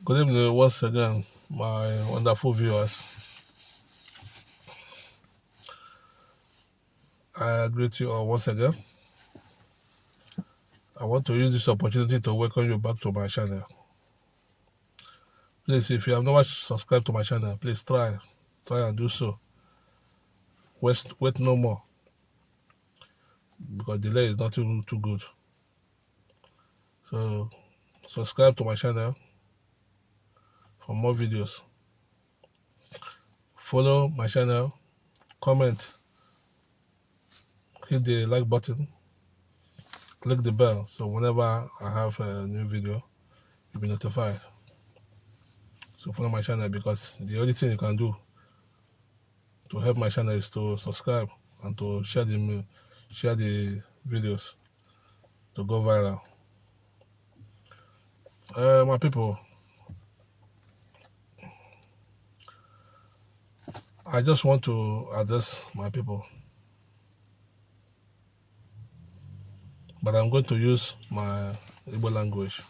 Good evening once again, my wonderful viewers. I greet you all once again. I want to use this opportunity to welcome you back to my channel. Please, if you have never subscribed to my channel, please try and do so. Wait no more, because delay is not too good. So subscribe to my channel for more videos. Follow my channel, comment, hit the like button, click the bell, so whenever I have a new video, you'll be notified. So follow my channel, because the only thing you can do to help my channel is to subscribe and to share the videos to go viral. My people, I just want to address my people, but I'm going to use my Igbo language,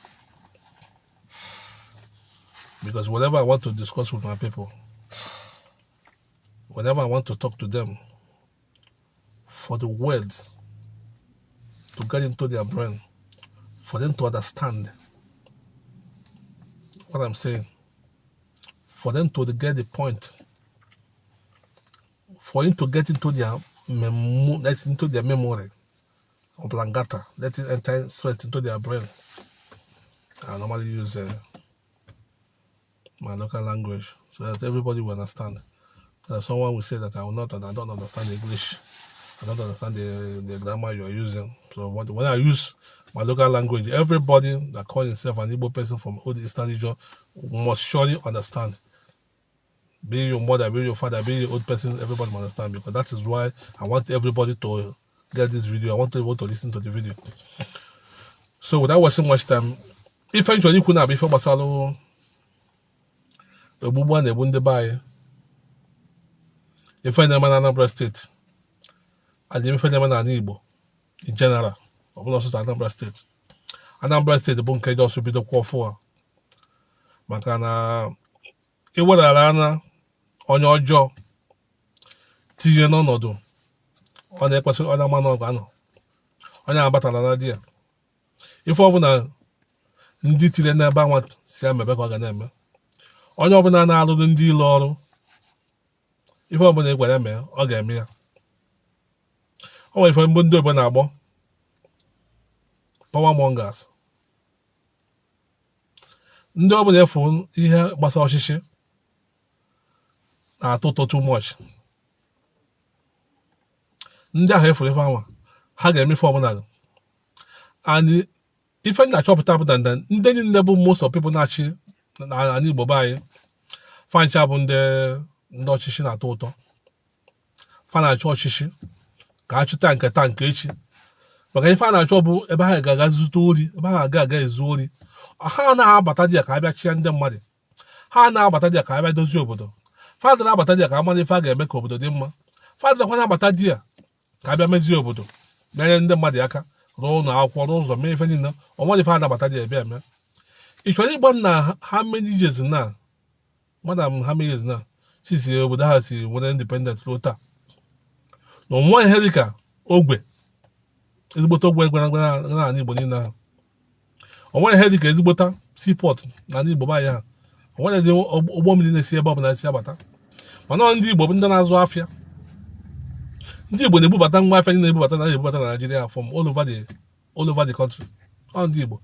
because whenever I want to discuss with my people, whenever I want to talk to them, for the words to get into their brain, for them to understand what I'm saying, for them to get the point, for him to get into their memory or blangata, let it enter straight into their brain. I normally use my local language so that everybody will understand. Someone will say that I don't understand English, I don't understand the grammar you are using. So when I use my local language, everybody that calls himself an Igbo person from Old Eastern region must surely understand. Be your mother, be your father, be your old person, everybody must understand, because that is why I want everybody to get this video. I want everyone to listen to the video. So without wasting much time, if you could have before Basalo, the Bubu and the Bundebai, if I never Anambra State, and if I never Igbo in general, also Anambra State. Anambra State, the bunker does be the call for. Makana, it would allow on your jaw, tinye n'ọnọdụ ọ na-ekwesịrị onye ama n'ọgụ onye abata na idea. Ife ọbụla ndị tire n'ebe anwa si emebe ka ọ ga na-eme, onye ọbụla na-alụrụ ndị ile ọrụ, ife ọbụla ịgwara eme ọ ga-eme ya. O nwere ife mgbe ndị obodo na-agbọ power mongers, ndị ọbụla efu ihe gbasara ọchịchị na-atụ ụtọ too much. Ndị ahụ efuru ife anwa ha ga-emefe ọbụla, and ife na-achọpụta bụ na ndị niile bụ most of people na-achị na Igbo be anyị, fancha bụ ndị ọchịchị na-atọ ụtọ. Fa na-achọ ọchịchị ka a chụta nke taa nke echi, maka ife a na-achọ bụ ebe ha ga-aga zụta ori, ebe ha ga-aga ezu ori. Ha na-abata dị ya ka abịa chịa ndị mmadụ, ha na-abata dị ya ka abịa dozie obodo, fadị na-abata dị ya ka amara ife a ga-eme ka obodo dị mma, fadị nakwa na-abata dị ya ka abịa mezie obodo, mere ndị mmadụ aka, rụọ ụlọ akwụkwọ, rụọ ụzọ, mee ife niile. Ọnwa ife a na-abata dị ya ebe eme. Ị chọrọ ịgba nna ha many years na madam ha many years na sisi obodo ha si nwere independent ruo taa, na ọnwa ihe dịka ogbe, ezigbota ogbe na Igbo niile ahụ. Ọnwa ihe dịka ezigbota seaport na Igbo be anyị ha. Ọnwa dị ụgbọ mmiri na-esi ebe ọbụla esi abata. Mana ndị Igbo bụ ndị na-azụ afịa. Ndị Igbo na-ebubata ngwa afịa na-ebubata na Nigeria from all over the country. Ọ ndị Igbo.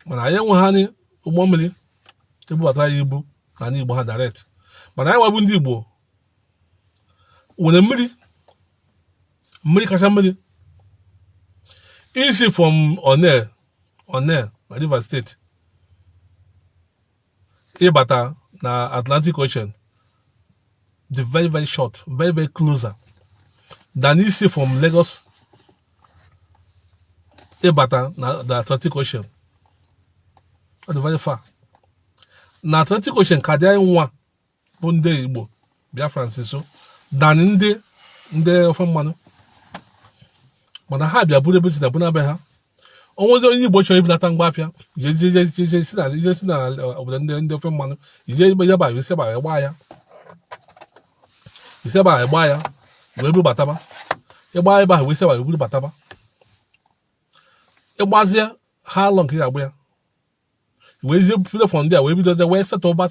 Mana anyị enwe ha ni ụgbọ mmiri ebubata ya ibu na Igbo ha direct. Mana anyị wabụ ndị Igbo nwere mmiri kacha mmiri isi from Onel na Rivers State ịbata na Atlantic Ocean, the very very short, very very closer than isi from Lagos ịbata na the Atlantic Ocean. That's very far. Na Atlantic Ocean ka dị anyị nwa bụ ndị Igbo Biafra nso than ndị ofe mmanụ. Mana ha bịa buru ebe si na bụ na be ha onwezi onye Igbo chọrọ ibulata ngwa afịa ije si na obodo ndị ofe mmanụ ije ba ise ba gbaa ya wee buru bataba ịgba ebe ahụ wee ise ba wee buru bataba ịgbazie ha alọ nke ga-agba ya wee zie bido from there wee bidozie wee setụba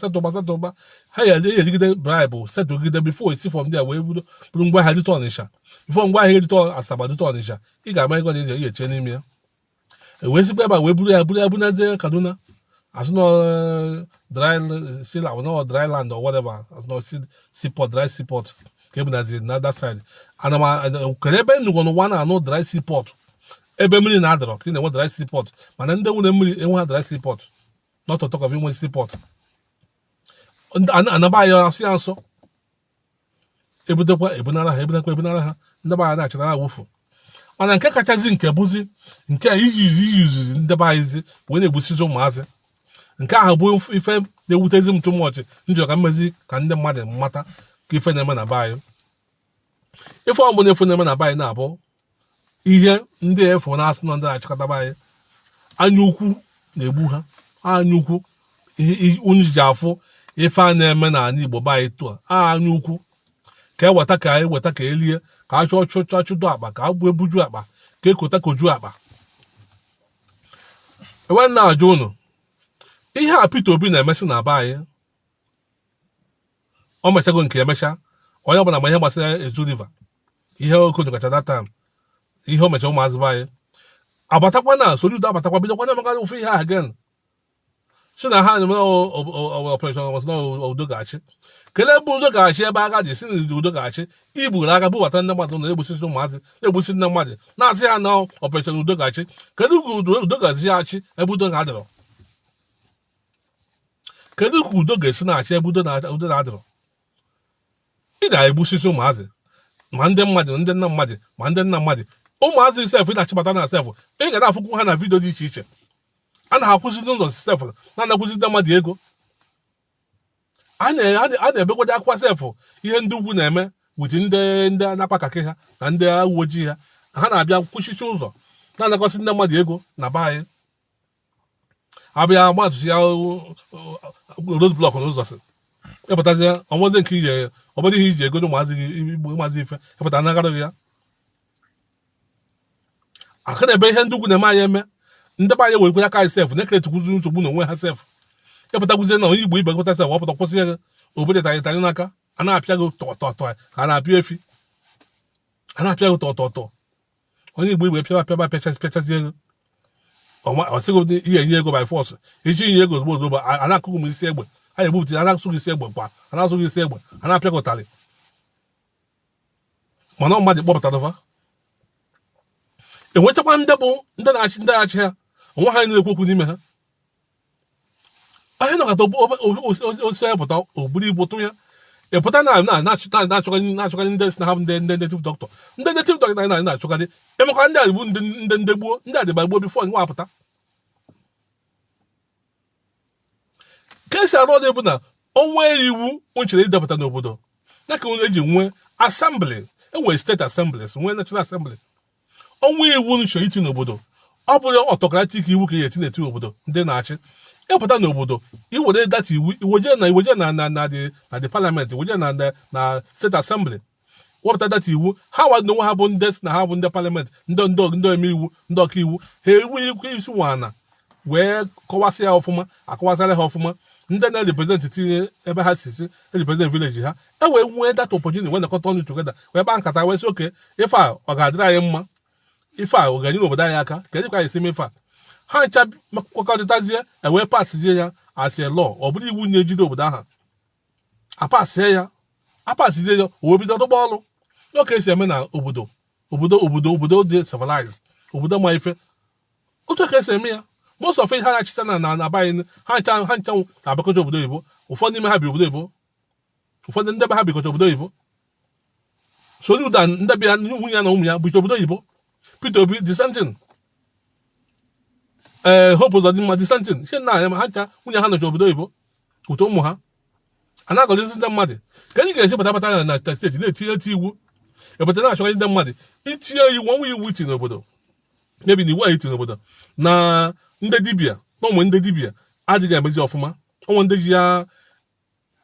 ha ga-ejigide bribe setụgide bifo esi from there wee buru ngwa ahịa rite Ọnịsha bifo ngwa ahịa rite Asaba rite Ọnịsha ị ga-ama ego na ị ga-eche n'ime ya wee sikwa ebe a wee buru ya bunazie Kaduna as no dry land or whatever as no seaport dry seaport ka ebunazie na that side kere ebe nnukwu n'ụwa na-anụ dry seaport ebe mmiri na-adịrọ ka ị na-enwe dry seaport mana ndị nwere mmiri enwe ha dry seaport not to talk of inwe seaport anaba ya asụ ya nsọ ebunara ha ndị be anyị na-achịtara awụfu mana nke kachasị nke bụzi nke iyuzizi ndị be anyị wee na-egbusizi ụmụazị nke ahụ bụ ife na-ewutezi m tụmọchị njọ ka mmezi ka ndị mmadụ mata ka ife na-eme na be anyị ife ọmụ na-efu na-eme na be anyị na-abụ ihe ndị efu na-asị na ndị na-achịkọta be anyị anya ukwu na-egbu ha anya ukwu unu ji afụ ife a na-eme na ala Igbo be anyị tụa anya ukwu ka eweta ka elie ka a chụdo akpa ka a bụ ebuju akpa ka ekota koju akpa ewe na-ajụ unu ihe a Peter Obi na-emesi na be anyị o mechago nke emecha onye ọbụla ma ihe gbasara Ezu River ihe okodo kacha that time ihe o mecha ụmụazị be anyị abatakwa na Soludo abatakwa bidokwa na maka ofe ihe a again si na ha na operation was no udo ga-achị kelee ebe udo ga-achị ebe aka ji si na udo ga-achị igburu aka bubata ndị mmadụ na-egbusisi ụmụazị na-egbusi ndị mmadụ na-asị ha na operation udo ga-achị kedu ka udo ga-esi achị ebe udo na-adịrọ kedu ka udo ga-esi na-achị ebe udo na-adịrọ ị ga-egbusisi ụmụazị ma ndị mmadụ ndị nna mmadụ ma ndị nna mmadụ ụmụazị sef ị na-achịbata na sef ị ga na-afụkwu ha na vidio dị iche iche a na-akwụsị n'ụzọ sef na-anakwụsị ndị mmadụ ego a na-ebekwado akwa sef ihe ndị ugwu na-eme witi ndị na-akpa kakị ha na ndị uwe ojii ha na-abịa kwụchichi ụzọ na-anakọsị ndị mmadụ ego na be anyị abịa mmadụ ya road block n'ụzọ si epụtazi ọnwụzi nke ije ọbụdụ ihe iji ego ụmụazị ife epụta nagara ya aka na ebe ihe ndị ugwu na-eme anyị eme ndị be anyị werekwa aka anyị sef na-ekeretukwuzi nsogbu na onwe ha sef epụtakwuzie na onye Igbo ibe gụta sef ọpụta kwụsị ya obodo tarịtarị n'aka a na-apịa gị tọtọtọ ka a na-apịa efi a na-apịa gị tọtọtọ onye Igbo ibe pịaba pịachazie ego ọsịghị ihe enye ego by force iji inye ego ozugbo ozugbo a na-akụghị m isi egbe a na-egbupụta a na-asụghị isi egbe kwa a na-asụghị isi egbe a na-apịa gị ụtarị mana mmadụ kpọpụtara fa enwechakwa ndị bụ ndị na-achị ha onwe ha na-ekwu okwu n'ime ha anyị nọkọta osi ya pụta oburu igbo tụ ya ịpụta na-achọkarị ndị si na ha bụ ndị native doctor ndị native doctor na-achọkarị emekwa ndị adịgbu ndị gboo ndị adịba gboo bifo nwa apụta ka esi arụ ọrụ bụ na onwe iwu nchere idepụta n'obodo ya ka eji nwee asembli enwere steeti assemblies nwee national assembly onwe iwu nchọ iti n'obodo ọ bụrụ ọtọkratik iwu ka eti na-eti obodo ndị na-achị ịpụta n'obodo iwere data iwu iweje na the parliament iweje na steeti assembly wepụta data iwu ha wadị onwe ha bụ ndị si na ha bụ ndị parliament ndị ome iwu ndị ọka iwu ha ewu ikwe isi nwana wee kọwasị ya ọfụma akọwasịra ha ọfụma ndị na-represent tinye ebe ha sisi represent village ha e wee nwee data opportunity wee nakọta ọnụ together wee kpaa nkata wee sị oke ife a ọ ga-adịrị anyị mma ife a ọ ga-enyere obodo anyị aka ka edịkwa anyị esi ife a ha ncha kwakọrịtazie ewee pasizie ya asị lọọ ọ bụrụ iwu na-ejide obodo ahụ apasizie ya o wee bido dụgba ọrụ n'oke esi eme na obodo dị civilized obodo ma ife otu ka esi eme ya most of ha na-achịta na be ha nchanwụ na-abakọta obodo oyibo ụfọdụ n'ime ha bi obodo oyibo ụfọdụ ndị be ha bikọta obodo oyibo Soludo ndị be ya nwunye ya na ụmụ ya bụcha obodo oyibo Peter Obi dissenting Hope Uzodimma dissenting ihe na anya ha ncha nwunye ha nọcha obodo oyibo ụtọ ụmụ ha a na-agọzizi ndị mmadụ ka anyị ga-esi bata na steeti na-etinye iwu ebote na-achọkarị ndị mmadụ itinye iwu ọnwa iwu iti n'obodo mebi na iwu anyị tiri n'obodo na ndị dibịa na ụmụ ndị dibịa adịghị emezi ọfụma, ụmụ ndị ji ya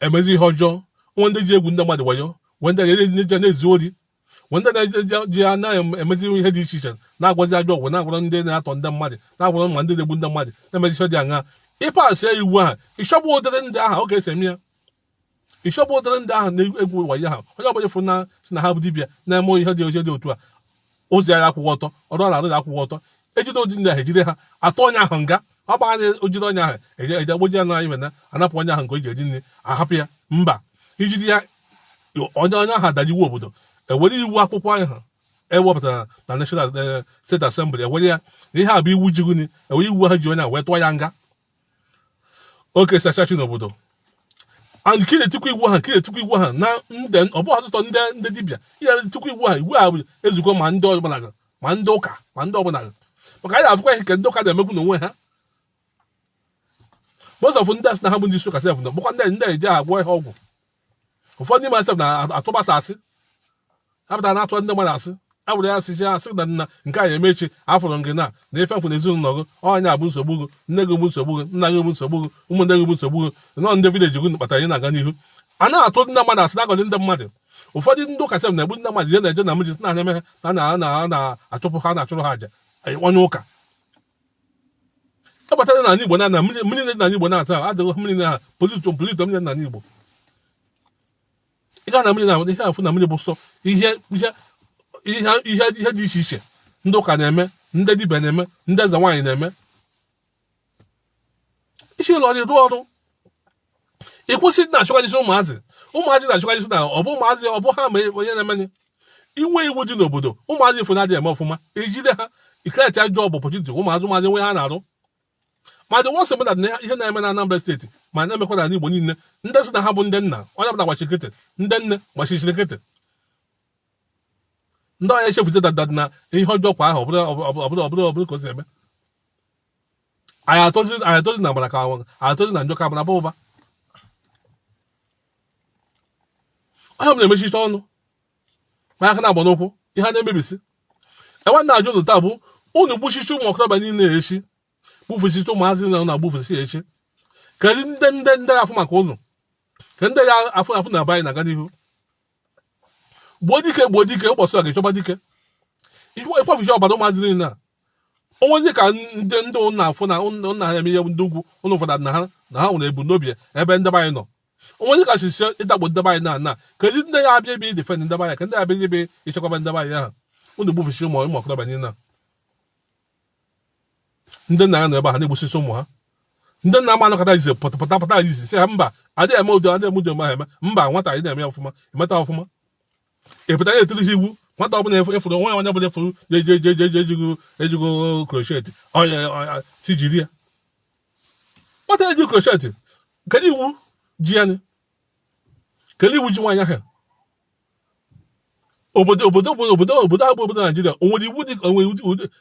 emezi ihe ọjọọ, ụmụ ndị ji egwu ndị mmadụ wayo, wee ndị na-eji na-ezu ori, wee ndị na-eji ya na-emezi ihe dị iche iche, na-agwazi ajọ ọgwụ, na-agwara ndị na-atọ ndị mmadụ, na-agwara ma ndị na-egbu ndị mmadụ, na-emezi ihe dị aṅa. ịpasị iwu ahụ ịchọbụ ụdịrị ndị ahụ ọ ga-esi eme ya, ịchọbụ ụdịrị ndị ahụ na-egwu wayo ha, onye ọbụla fụ na si na ha bụ dibịa na-eme ihe dị otu a, ụzọ ya akwụghị ọtọ, ọrụ ọ na-arụ ya akwụghị ọtọ, ejide ụdị ndị ahụ ejide ha atọ onye ahụ nga, ọ gbara anya ojide onye ahụ eje agboji ya na ibe na anapụ onye ahụ nke o ji eri nri ahapụ ya. Mba, ijide ya onye ahụ adaji iwu obodo, ewere iwu akwụkwọ ahụ ewepụtara na National State Assembly, ewere ya na ihe a bụ iwu jiguni, ewere iwu ha ji onye ahụ wee tụọ ya nga. Oke sachachi n'obodo and ka na-etikwa iwu ha, na ọ bụ ọtụtụ ndị dibịa ihe etikwa iwu ha bụ ezukọ ma ndị ọbụla ma ndị ụka ma ndị ọbụla, maka anyị afụkwa ihe nke ndị ụka na-emekwu n'onwe ha. most of ndị asị na ha bụ ndị isi ụka sef na bụkwa ndị eji agwọ ihe ọgwụ. Ụfọdụ n'ime asef na-atụbasa asị, apụtara na-atụ ndị mmadụ asị, abụrụ ya asị na nke anyị emechi afọrọ gị na ife mfụ na ezinụlọ gị ọnya bụ nsogbu gị, nne gị bụ nsogbu gị, nna gị bụ nsogbu gị, ụmụnne gị bụ nsogbu gị, nọ ndị vileji gị kpatara anyị na-aga n'ihu. A na-atụ ndị mmadụ asị na-agọzi ndị mmadụ. Ụfọdụ ndị ụka sef na-egbu ndị mmadụ ihe na-eje na mejis na-eme ha na-achụpụ ha, na-achụrụ ha aja onye ụka. Abatara na Igbo na mmiri na Igbo na-ata adịghị mmiri na polito mmiri na Igbo. Ị ga na mmiri na ihe afụ na mmiri bụ sọ ihe dị iche iche ndị ụka na-eme, ndị dibịa na-eme, ndị eze nwaanyị na-eme. Isi ụlọ dị rụọ ọrụ ịkwụsị na-achụgharịsị ụmụazị na-achụgharịsị na ọ bụ ụmụazị, ọ bụ ha ma onye na-emenye. Inwe iwu dị n'obodo, ụmụazị ifo na-adịghị eme ọfụma, ejide ha ikreti ajọ ọbọpọchiti ụmụazị nwe ha na-arụ. Ma dị wọsọ bụla na ihe na-eme na Anambra steeti ma na-emekwa na Igbo niile, ndị sị na ha bụ ndị nna, onye ọbụla gbachikịtị, ndị nne gbachichere kịtị, ndị ọnya echefuzi dada na ihe ọjọọ kwa ahụ ọbụla ka o si eme. Anyị atozi na agbara ka atozi na njọ ka agbara ụba. Onye ọbụla emechicha ọnụ ma aka na-agba n'ụkwụ ihe a na-emebisi. Enwe na-ajụ ụlọ taa bụ unu gbuchichi ụmụ okorobịa niile echi, gbufusite ụmụazị na-agbufusị ya echi. Kedu ndị afụ maka ụnụ? Kedu ndị ya afụ na be anyị na-aga n'ihu? Gbuo dike ụbọchị a ga-echọba dike. Ịkwafuchi ọbara ụmụazị niile a. Onwezi ka ndị ụnụ afụ na ụnụ ha eme ihe ndị ugwu ụnụ ụfọdụ na ha nwere ebumnobi ebe ndị be anyị nọ. Onwezi ka chichi ịdagbo ndị be anyị na kezi ndị ya abịa ebe idefend ndị be anyị, ka ndị abịa ebe ichekwaba ndị be anyị ahụ. Unu gbufuchi ụmụ okorobịa niile a. Ndị nna ya nọ ebe ha na-egbusisi ụmụ ha. Ndị nna ama anakọta izi pụta izi si ha mba adịghị eme udo ma ha eme mba nwata anyị na-eme ọfụma emeta ọfụma. Epụta ya etiri ha iwu nwata ọbụla efuru onye ọbụla efuru ejigo krochet si jiri ya. Nwata eji krochet kedu iwu ji ya ni? Kedu iwu ji nwaanyị ahụ? Obodo ahụ bụ obodo Naijiria onwere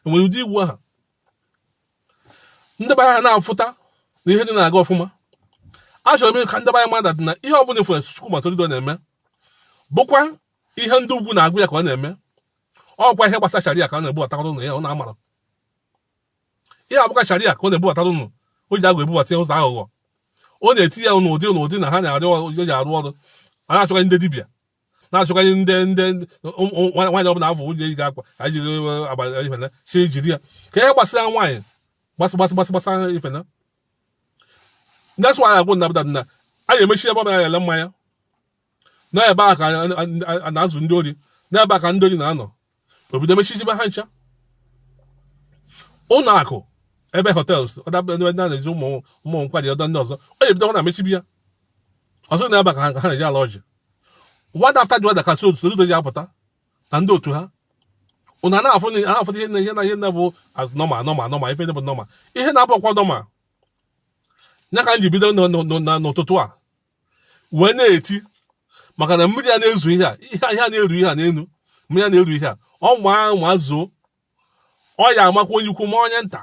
ụdị iwu ahụ. Ndị be anyị na-afụta na ihe dị na-aga ọfụma. Achọrọ m ka ndị be anyị mmadụ na ihe ọbụla ifuru Chukwu ma Soludo na-eme bụkwa ihe ndị ugwu na-agụ ya ka ọ na-eme. Ọkwa ihe gbasara sharia ka ọ na-ebubatara ụnụ ya ọ na-amara. Ihe abụkwa sharia ka ọ na-ebubatara ụnụ, o ji agụ ebubata ụzọ aghụghọ. Ọ na-eti ya n'ụdị na ha na-arụ ọrụ arụ ọrụ. A na-achọkarị ndị dibịa, na-achọkarị ndị nwaanyị ọbụla afọ ụjọ eji akwa anyị jiri abalị ifena si jiri ya. Ka ihe gbasara nwaanyị gbasara ifena. That's why I agwụ na na anyị emechi ebe ọbụla ele mmanya na ebe a ka a na-azụ ndị ori, na ebe a ka ndị ori na-anọ. Obido emechizibe ha ncha. Ụlọ akụ ebe hotels na-eji ụmụ nkwari ọdọ ndị ọzọ onye ebido na-emechibi ya. Ọzọ na ebe a ka ha na-eji ala ọjị. One after the other ka Soludo ji apụta na ndị otu ha. Ụna na-afụ ihe na bụ normal ife bụ normal. Ihe na-abụkwa normal. Ya ka m ji bido n'ụtụtụ a wee na-eti maka na mmiri a na-ezu ihe a na-eru ihe a n'elu, mmiri a na-eru ihe a ọ ma zuo ọ ya amakwa onye ukwu ma onye nta.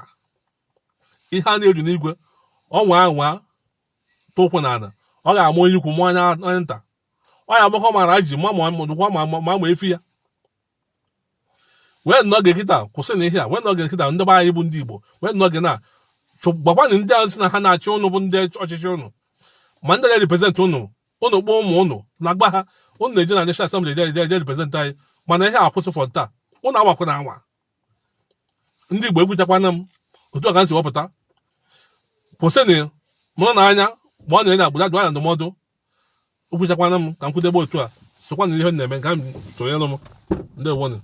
Ihe a na-eru n'igwe ọ nwa tụkwụ n'ala ọ ga-ama onye ukwu ma onye nta. Ọ ya amakwa mara ji ma efi ya. wee nọge kịta kwụsị na ihe a wee nọge kịta ndị be anyị bụ ndị Igbo wee nọge na gbakwanụ ndị ahụ si na ha na-achị ụnụ bụ ndị ọchịchị ụnụ ma ndị na-represent ụnụ kpọọ ụmụ ụnụ na-agba ha ụnụ na-eje na National Assembly eje represent anyị mana ihe akwụsị fọ nta ụnụ awakwana anwa ndị Igbo egwuchakwana m otu a ka m si wepụta kwụsịnị mụrụ na anya ma ọ na-enye agbụja dụa na ndụmọdụ egwuchakwana m ka m kwudebe otu a sokwa na ihe m na-eme ka m sonyere m ndị wonu